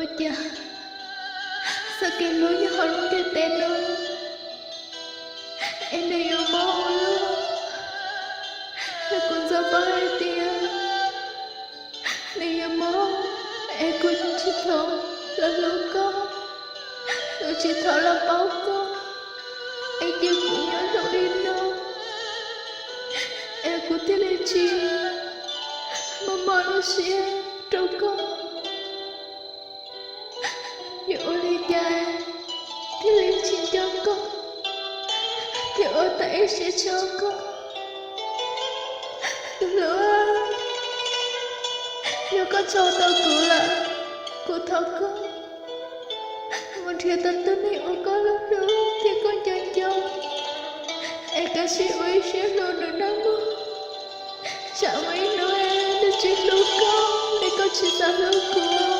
Ôi cha, sao cái lối như họ luôn cái tên rồi. Em đây yêu bố luôn. Em cũng ra vai tia. Này yêu bố, em cũng chỉ thọ là lô con. Tôi chỉ thọ là báo con. Em chưa cũng nhớ đâu đi đâu. Em cũng thấy lên chi. Mà mọi nó sẽ trâu con. Dù lấy dài thì lên chi cho con. Thì ở tại sẽ cho con. Lửa nếu con cho tao cứu lại của thọ con. Một khi tâm tư này ở con lúc nữa thì con chân cho. Em ca sĩ uy sẽ luôn được nắng mưa. Chả mấy Noel để chuyện lúc con để con chỉ ra lúc của.